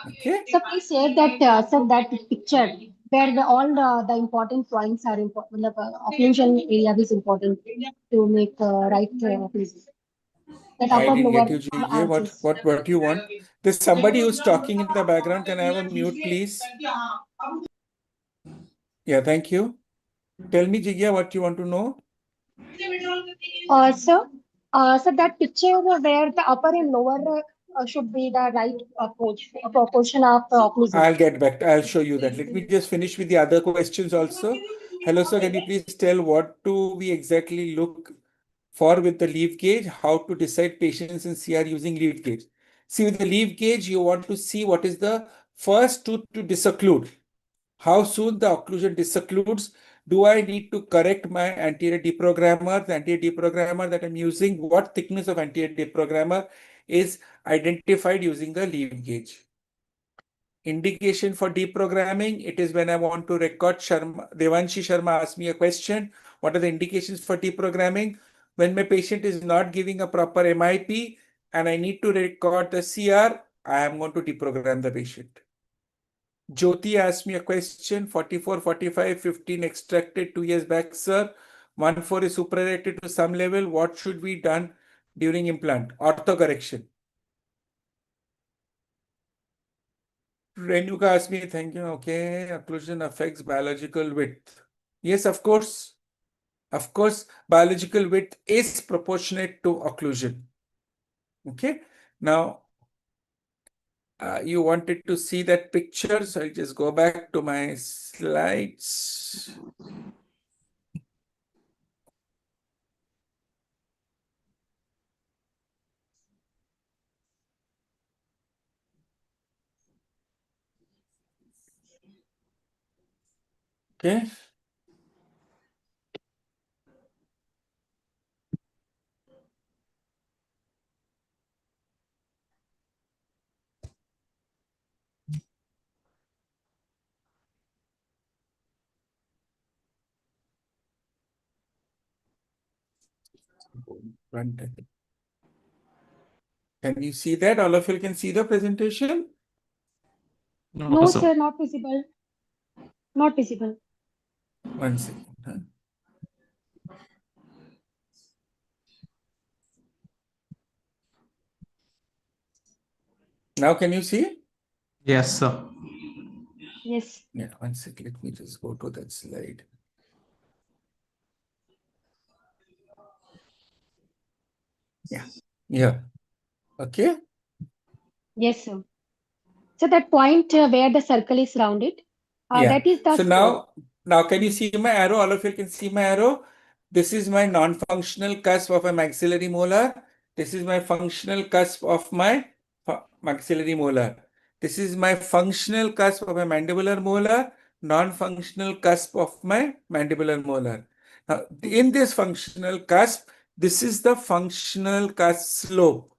Okay. So please share that so that picture where all the important points are important. The occlusion area is important to make right occlusion. That I upper didn't lower get you, Jigya. arches. What you want? There's somebody who's talking in the background. Can I have a mute, please? Yeah, thank you. Tell me, Jigya, what you want to know. So that picture where the upper and lower should be the right approach, proportion of occlusion. I'll get back. I'll show you that. Let me just finish with the other questions also. Hello, sir. Can you please tell what do we exactly look for with the leaf gauge? How to decide patients in CR using leaf gauge? See, with the leaf gauge, you want to see what is the first tooth to disocclude. How soon the occlusion disoccludes? Do I need to correct my anterior deprogrammer? The anterior deprogrammer that I'm using, what thickness of anterior deprogrammer is identified using the leaf gauge? Indication for deprogramming, it is when I want to record Devanshi Sharma asked me a question. What are the indications for deprogramming? When my patient is not giving a proper MIP and I need to record the CR, I am going to deprogram the patient. Jyoti asked me a question, 44, 45, 15 extracted 2 years back, sir. 1/4 is supraerected to some level. What should be done during implant? Orthocorrection. Renuka asked me, thank you. Okay, occlusion affects biological width. Yes, of course. Of course, biological width is proportionate to occlusion. Okay, now you wanted to see that picture, so I'll just go back to my slides. Okay. Can you see that? All of you can see the presentation? No, sir, not visible. Not visible. 1 second. Huh? Now can you see? Yes, sir. Yes. Yeah, 1 second. Let me just go to that slide. Yeah. Yeah. Okay. Yes, sir. So that point where the circle is rounded, Yeah. that is the So now can you see my arrow? All of you can see my arrow. This is my non-functional cusp of a maxillary molar. This is my functional cusp of my maxillary molar. This is my functional cusp of a mandibular molar, non-functional cusp of my mandibular molar. Now, in this functional cusp, this is the functional cusp slope.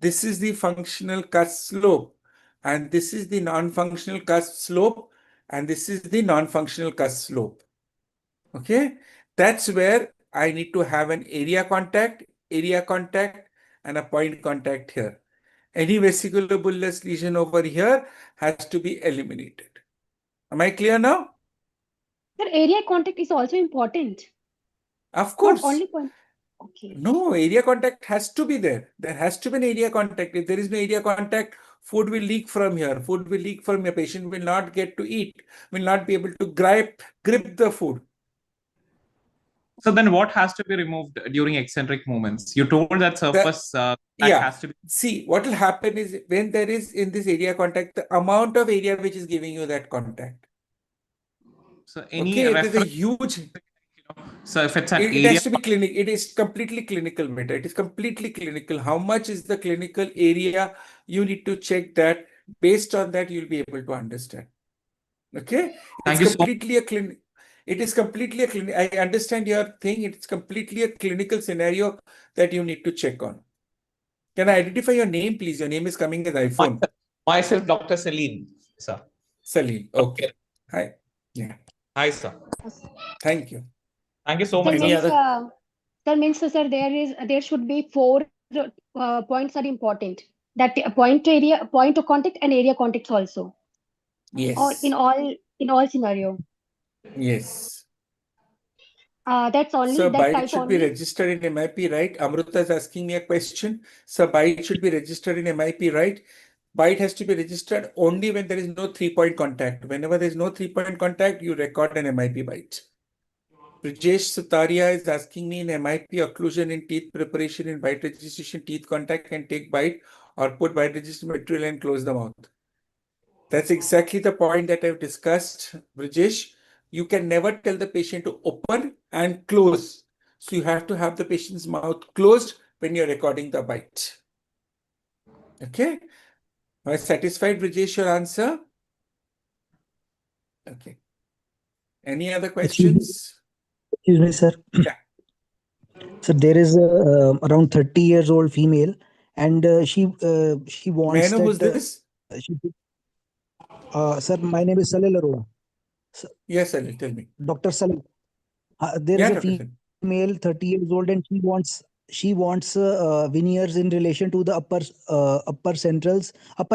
This is the functional cusp slope. And this is the non-functional cusp slope. And this is the non-functional cusp slope. Okay, that's where I need to have an area contact, and a point contact here. Any vesicular bullous lesion over here has to be eliminated. Am I clear now? Sir, area contact is also important. Of course. Not only point. Okay. No, area contact has to be there. There has to be an area contact. If there is no area contact, food will leak from here. Food will leak from your patient, will not get to eat, will not be able to grip the food. So then what has to be removed during eccentric movements? You told that surface that has to be. See, what will happen is when there is in this area contact, the amount of area which is giving you that contact. So any okay, it is a huge. So if it's an It area, has to be clinic. It is completely clinical matter. It is completely clinical. How much is the clinical area? You need to check that. Based on that, you'll be able to understand. Okay? Thank It's you so completely a clinic. It is completely a clinic. I understand your thing. It's completely a clinical scenario that you need to check on. Can I identify your name, please? Your name is coming as iPhone. myself, Dr. Salim, sir. Salim. Okay. Hi. Yeah. Hi, sir. Thank you. Thank you so Sir much. Any means, other? sir, there should be four points are important. That point to area, point of contact, and area contact also. Or Yes. in all scenario. Yes. That's only Sir, that BITE type should be only. registered in MIP, right? Amruta is asking me a question. Sir, BITE should be registered in MIP, right? BITE has to be registered only when there is no 3-point contact. Whenever there is no 3-point contact, you record an MIP BITE. Brijesh Sutaria is asking me in MIP occlusion in teeth preparation in BITE registration teeth contact can take BITE or put BITE registration material and close the mouth. That's exactly the point that I've discussed, Brijesh. You can never tell the patient to open and close. So you have to have the patient's mouth closed when you're recording the BITE. Okay. Am I satisfied, Brijesh, your answer? Okay. Any other questions? Excuse me, sir. Yeah. So there is a around 30 years old female, and she May I wants know who's that. this? Sir, my name is Salil Arora. Yes, Salil, tell me. Dr. Salil. There Yeah, is a Dr. Salil. female, 30 years old, and she wants veneers in relation to the upper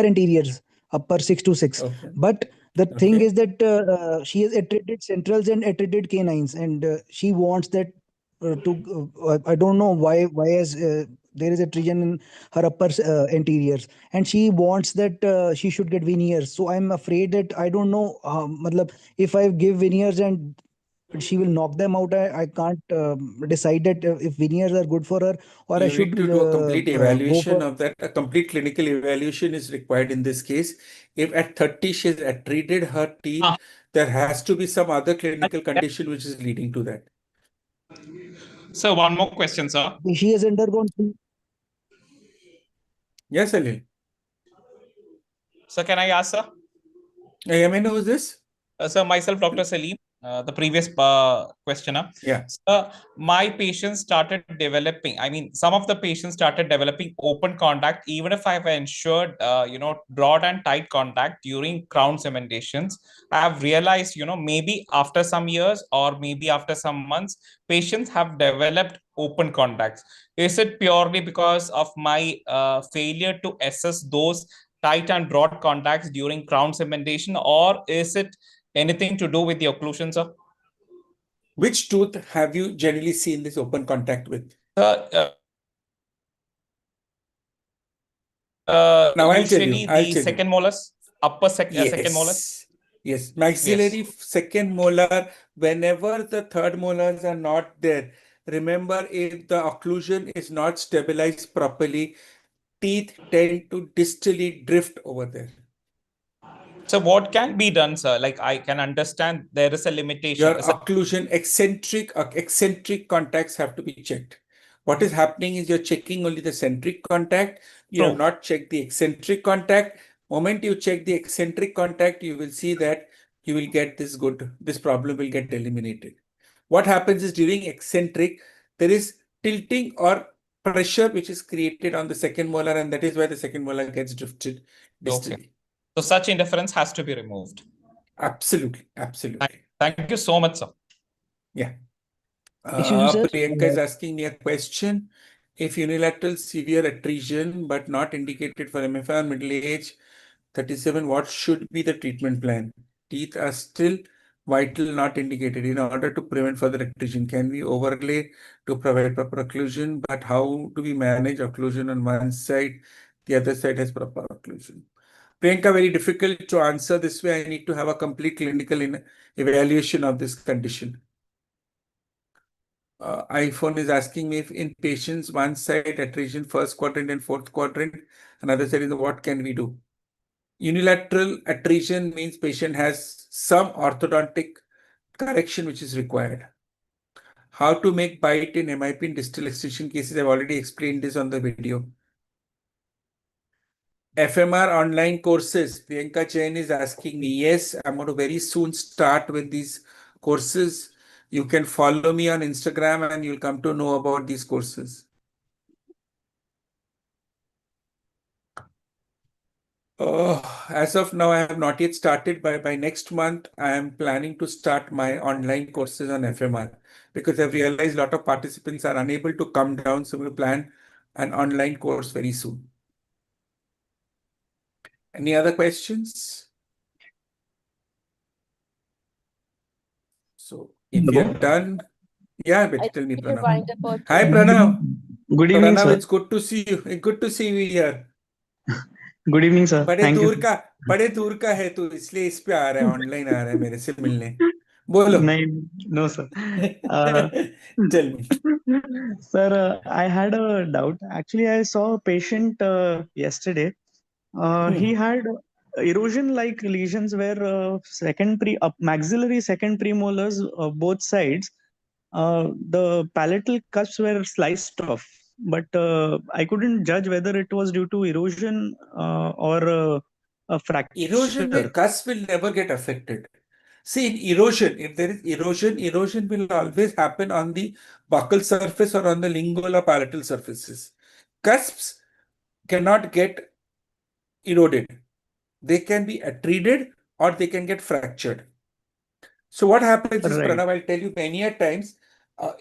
anteriors, upper 6 to 6. Okay. But the thing Okay. is that she has attrited centrals and attrited canines, and she wants that I don't know why as there is a attrition in her upper anteriors, and she wants that she should get veneers. So I'm afraid that I don't know, matlab, if I give veneers and she will knock them out. I can't decide that if veneers are good for her, or I You should need to do a complete go evaluation for. of that. A complete clinical evaluation is required in this case. If at 30 she has treated her teeth, Ah. there has to be some other clinical condition which is leading to that. So one more question, sir. She has undergone. Yes, Salil. So can I ask, sir? I may know who's this? So myself, Dr. Salim, the previous questioner. Yeah. So my patients started developing, I mean, some of the patients started developing open contact, even if I've ensured, broad and tight contact during crown cementations. I have realized, maybe after some years or maybe after some months, patients have developed open contacts. Is it purely because of my failure to assess those tight and broad contacts during crown cementation, or is it anything to do with the occlusion, sir? Which tooth have you generally seen this open contact with? Now I'll tell usually you. I'll the tell second you. molars, second molars. Yes. Maxillary second molar, whenever the third molars are not there, remember if the occlusion is not stabilized properly, teeth tend to distally drift over there. So what can be done, sir? Like I can understand there is a limitation. Your occlusion, eccentric contacts have to be checked. What is happening is you're checking only the centric contact. You have not checked the eccentric contact. Moment you check the eccentric contact, you will see that you will get this problem will get eliminated. What happens is during eccentric, there is tilting or pressure which is created on the second molar, and that is why the second molar gets drifted distally. Okay. So such interference has to be removed. Absolutely. Thank you so much, sir. Yeah. Excuse me, sir. Priyanka is asking me a question. If unilateral severe attrition but not indicated for MFR middle age 37, what should be the treatment plan? Teeth are still vital, not indicated. In order to prevent further attrition, can we overlay to provide proper occlusion? But how do we manage occlusion on one side? The other side has proper occlusion. Priyanka, very difficult to answer this way. I need to have a complete clinical evaluation of this condition. iPhone is asking me if in patients, one side attrition first quadrant and fourth quadrant, another side is what can we do? Unilateral attrition means patient has some orthodontic correction which is required. How to make bite in MIP in distal extension cases. I've already explained this on the video. FMR online courses. Priyanka Jain is asking me. Yes, I'm going to very soon start with these courses. You can follow me on Instagram and you'll come to know about these courses. As of now, I have not yet started. By next month, I am planning to start my online courses on FMR because I've realized a lot of participants are unable to come down. So we plan an online course very soon. Any other questions? So if you are done, yeah, but tell me, think you Pranav. wind up our Hi, today. Pranav. Good evening, Pranav, sir. it's good to see you. Good to see you here. Good evening, sir. बड़े Thank you. दूर का है तू इसलिए इस पे आ रहा है ऑनलाइन आ रहा है मेरे से मिलने बोलो No, no, sir. Tell me. Sir, I had a doubt. Actually, I saw a patient yesterday. He had erosion-like lesions where maxillary second premolars, both sides, the palatal cusps were sliced off. But I couldn't judge whether it was due to erosion or a fracture. Erosion में cusp will never get affected. See, in erosion, if there is erosion will always happen on the buccal surface or on the lingual or palatal surfaces. Cusps cannot get eroded. They can be atreated or they can get fractured. So what happens is, Right. Pranav, I'll tell you many a times,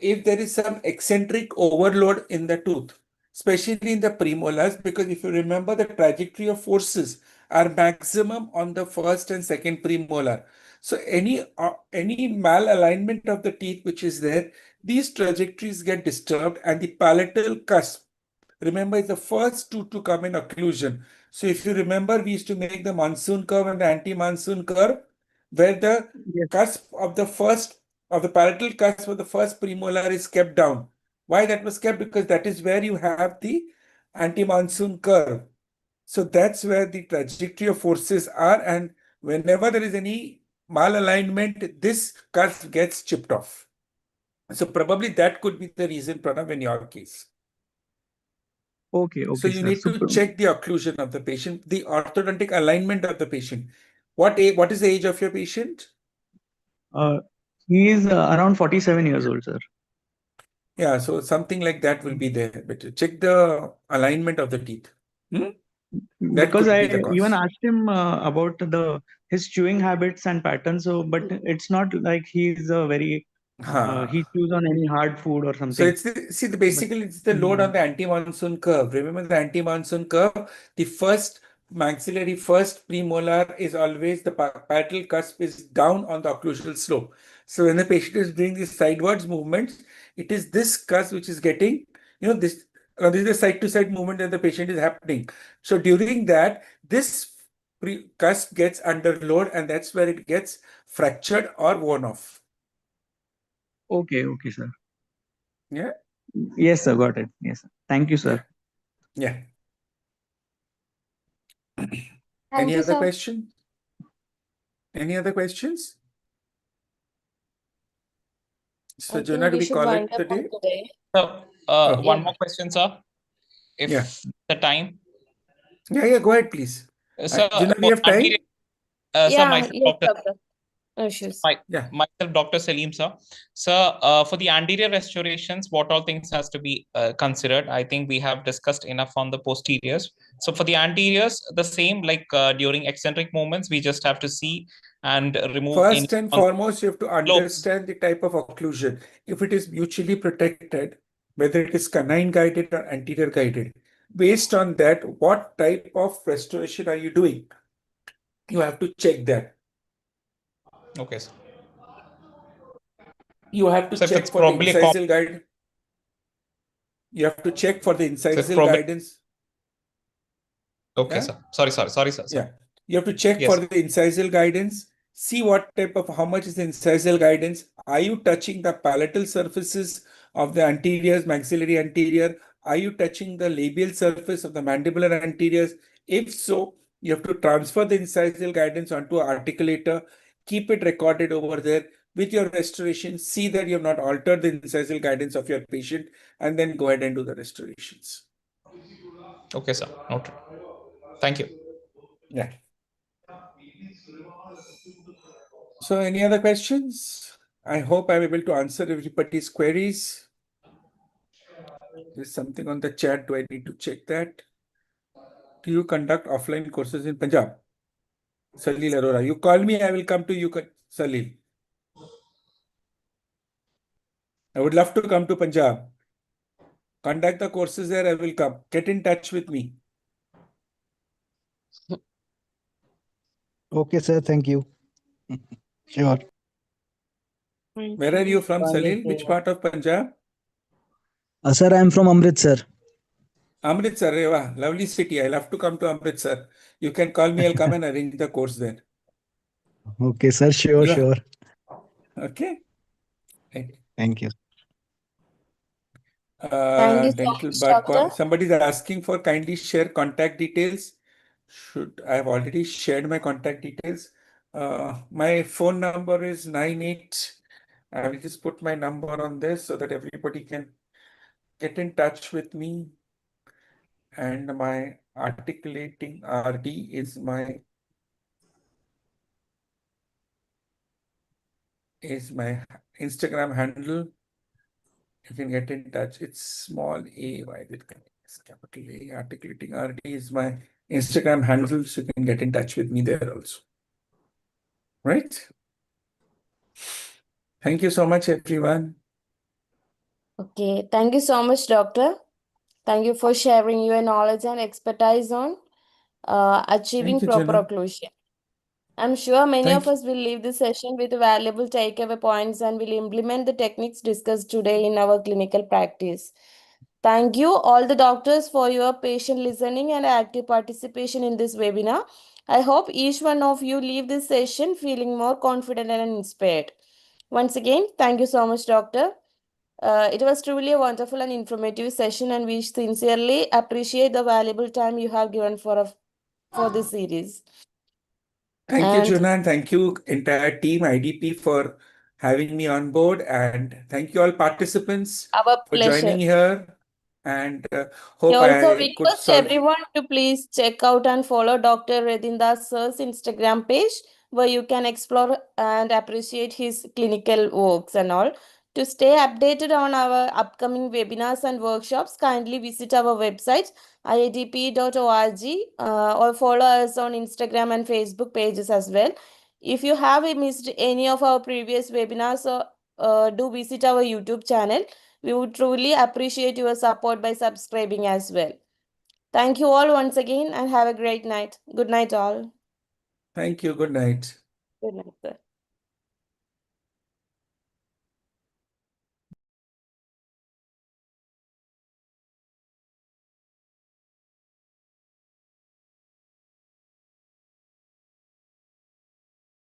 if there is some eccentric overload in the tooth, especially in the premolars, because if you remember the trajectory of forces are maximum on the first and second premolar. So any malalignment of the teeth which is there, these trajectories get disturbed and the palatal cusp, remember, is the first tooth to come in occlusion. So if you remember, we used to make the monsoon curve and the anti-monsoon curve, where the cusp of the palatal cusp of the first premolar is kept down. Why that was kept? Because that is where you have the anti-monsoon curve. So that's where the trajectory of forces are, and whenever there is any malalignment, this cusp gets chipped off. So probably that could be the reason, Pranav, in your case. Okay, So you sir. need to check the occlusion of the patient, the orthodontic alignment of the patient. What is the age of your patient? He is around 47 years old, sir. Yeah, so something like that will be there. But check the alignment of the teeth. That Because could I be the cause. even asked him about his chewing habits and patterns. So, but it's not like he's a very he chews on any hard food or something. So it's basically it's the load on the anti-monsoon curve. Remember the anti-monsoon curve? The first maxillary, first premolar is always the palatal cusp is down on the occlusal slope. So when the patient is doing these sidewards movements, it is this cusp which is getting, this is the side-to-side movement that the patient is happening. So during that, this cusp gets under load, and that's where it gets fractured or worn off. Okay, sir. Yeah. Yes, sir. Got it. Yes, sir. Thank you, sir. Yeah. Thank Any you, other sir. question? Any other questions? So, I Jonah, think do we we should call wind it up the for day? today. So, one more question, sir. If Yeah. the time. Yeah, go ahead, please. Sir, Jonah, we for have time? anterior, sir, Yeah, myself, yes, Dr. doctor. Issues. Myself, Dr. Salim, sir. Sir, for the anterior restorations, what all things has to be considered? I think we have discussed enough on the posteriors. So for the anteriors, the same, like during eccentric movements, we just have to see and remove. First and foremost, you have to understand the type of occlusion. If it is mutually protected, whether it is canine guided or anterior guided, based on that, what type of restoration are you doing? You have to check that. Okay, sir. You have to So if check it's for the probably incisal guide. You have to check for the incisal guidance. Okay, Yeah? sir. Sorry, sir. Yeah. You have to check Yes. for the incisal guidance. See what type of, how much is the incisal guidance. Are you touching the palatal surfaces of the anteriors, maxillary anterior? Are you touching the labial surface of the mandibular anteriors? If so, you have to transfer the incisal guidance onto an articulator. Keep it recorded over there. with your restoration, see that you have not altered the incisal guidance of your patient, and then go ahead and do the restorations. Okay, sir. Noted. Thank you. Yeah. So any other questions? I hope I'm able to answer everybody's queries. There's something on the chat. Do I need to check that? Do you conduct offline courses in Punjab? Salil Arora. You call me, I will come to you, Salil. I would love to come to Punjab. Conduct the courses there, I will come. Get in touch with me. Okay, sir. Thank you. Sure. Where are you from, Salil? Which part of Punjab? Sir, I am from Amritsar. Amritsar, Reva. Lovely city. I love to come to Amritsar. You can call me, I'll come and arrange the course there. Okay, sir. Sure, Yeah. sure. Okay. Right. Thank you. Thank you so Dental much, bud doctor. somebody's asking for kindly share contact details. I have already shared my contact details. My phone number is 98. I will just put my number on this so that everybody can get in touch with me. And my articulating RD is my Instagram handle. You can get in touch. It's small a, why is it capital A? Articulating RD is my Instagram handle, so you can get in touch with me there also. Right? Thank you so much, everyone. Okay, thank you so much, doctor. Thank you for sharing your knowledge and expertise on achieving Thank you, proper Jana. occlusion. I'm sure many Thank of us will leave this session with valuable takeaway points and will implement the techniques discussed today in our clinical practice. Thank you, all the doctors, for your patient listening and active participation in this webinar. I hope each one of you leave this session feeling more confident and inspired. Once again, thank you so much, doctor. It was truly a wonderful and informative session, and we sincerely appreciate the valuable time you have given for this series. Thank you, And Juna, and thank you, entire team IDP, for having me on board. And thank you all participants our for joining pleasure. here. And We hope also I could request solve. everyone to please check out and follow Dr. Redindas Sir's Instagram page, where you can explore and appreciate his clinical works and all. To stay updated on our upcoming webinars and workshops, kindly visit our website iadp.org or follow us on Instagram and Facebook pages as well. If you have missed any of our previous webinars, do visit our YouTube channel. We would truly appreciate your support by subscribing as well. Thank you all once again and have a great night. Good night, all. Thank you. Good night. Good night, sir.